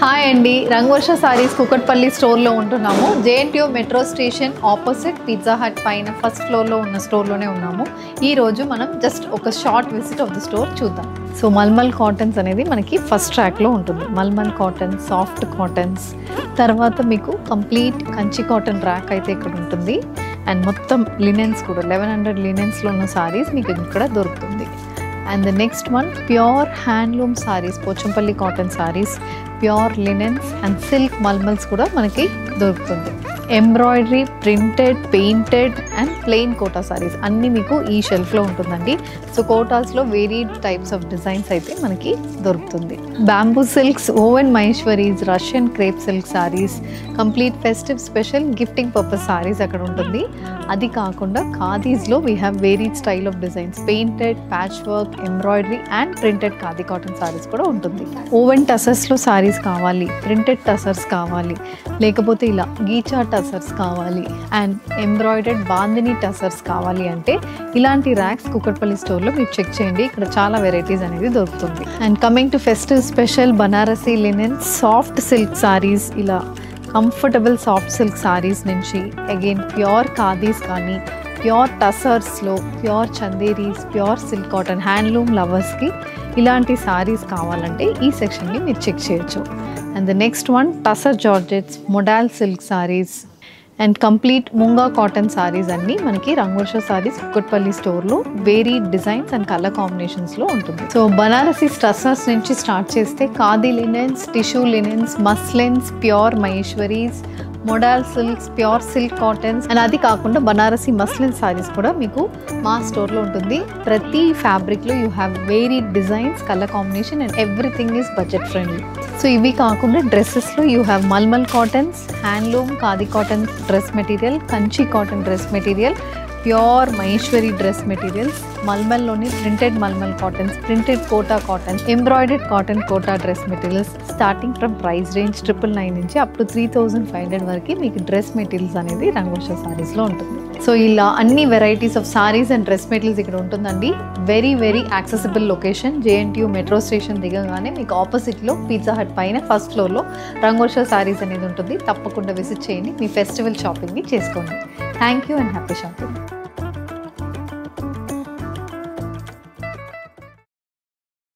Hi అండి, Rangavarsha sarees Kukatpally స్టోర్లో ఉంటున్నాము. JNTU metro station opposite pizza hut పైన ఫస్ట్ ఫ్లోర్లో ఉన్న స్టోర్లోనే ఉన్నాము. ఈరోజు మనం జస్ట్ ఒక short visit of the store చూద్దాం. సో మల్మల్ కాటన్స్ అనేది మనకి ఫస్ట్ ట్రాక్లో ఉంటుంది. మల్మల్ కాటన్, సాఫ్ట్ కాటన్స్, తర్వాత మీకు కంప్లీట్ కంచి కాటన్ ర్యాక్ అయితే ఇక్కడ ఉంటుంది. అండ్ మొత్తం లినెన్స్ కూడా 1100 లినెన్స్లో ఉన్న సారీస్ మీకు ఇక్కడ దొరుకుతుంది. And the next one, pure handloom sarees, Pochampally cotton sarees, pure linens and silk mulmuls కూడా మనకి దొరుకుతుంది. Embroidery, printed, painted and plain Kota sarees అన్నీ మీకు ఈ షెల్ఫ్లో ఉంటుందండి. సో కోటాస్లో వేరీడ్ టైప్స్ ఆఫ్ డిజైన్స్ అయితే మనకి దొరుకుతుంది. Bamboo silks, woven Maheshwaris, Russian crepe silk sarees, complete festive special gifting purpose sarees అక్కడ ఉంటుంది. అది కాకుండా ఖాదీస్లో we have varied style of designs, painted, patch work, embroidery and printed khadi cotton saris కూడా ఉంటుంది. ఓవెన్ టసర్స్లో సారీస్ కావాలి, ప్రింటెడ్ టసర్స్ కావాలి, లేకపోతే ఇలా గీచా టసర్స్ కావాలి అండ్ ఎంబ్రాయిడర్డ్ బాందిని టసర్స్ కావాలి అంటే ఇలాంటి ర్యాక్స్ కుకట్పల్లి స్టోర్లో మీరు చెక్ చేయండి. ఇక్కడ చాలా వెరైటీస్ అనేది దొరుకుతుంది. And coming to festive special Banarasi linen, soft silk saris, ఇలా కంఫర్టబుల్ సాఫ్ట్ సిల్క్ సారీస్ నుంచి అగైన్ ప్యూర్ ఖాదీస్ కానీ, ప్యూర్ టసర్స్లో pure Chanderis, pure silk cotton, handloom లవర్స్కి ఇలాంటి సారీస్ కావాలంటే ఈ సెక్షన్ని మీరు చెక్ చేయొచ్చు. And the next one, tussar georgettes, modal silk sarees and complete muga cotton sarees అన్నీ మనకి రంగవర్ష సారీస్ కుకట్పల్లి స్టోర్లో వేరీ డిజైన్స్ అండ్ కలర్ కాంబినేషన్స్లో ఉంటుంది. సో బనారసీ టసర్స్ నుంచి స్టార్ట్ చేస్తే khadi linens, tissue linens, muslins, pure Maheshwaris, modal silks, pure silk cottons and అది కాకుండా Banarasi muslin saris కూడా మీకు మా స్టోర్లో ఉంటుంది. ప్రతి ఫ్యాబ్రిక్లో you have varied designs, colour combination and everything is budget friendly. So ఇవి కాకుండా డ్రెస్సెస్లో you have mulmul cottons, handloom khadi cotton dress material, Kanchi cotton dress material, pure Maheshwari dress materials, మల్మల్లోని printed mulmul cottons, printed Kota cotton, embroidered cotton Kota dress materials starting from price range 999 నుంచి up to 3500 వరకు మీకు dress materials అనేది రంగవర్ష సారీస్లో ఉంటుంది. So ఇలా అన్ని varieties of sarees and dress materials ఇక్కడ ఉంటుందండి. Very very accessible location. JNTU metro station దిగగానే మీకు ఆపోజిట్లో పిజ్జా హట్ పైన ఫస్ట్ ఫ్లోర్లో రంగవర్ష సారీస్ అనేది ఉంటుంది. తప్పకుండా విజిట్ చేయండి, మీ ఫెస్టివల్ షాపింగ్ని చేసుకోండి. Thank you and happy shopping.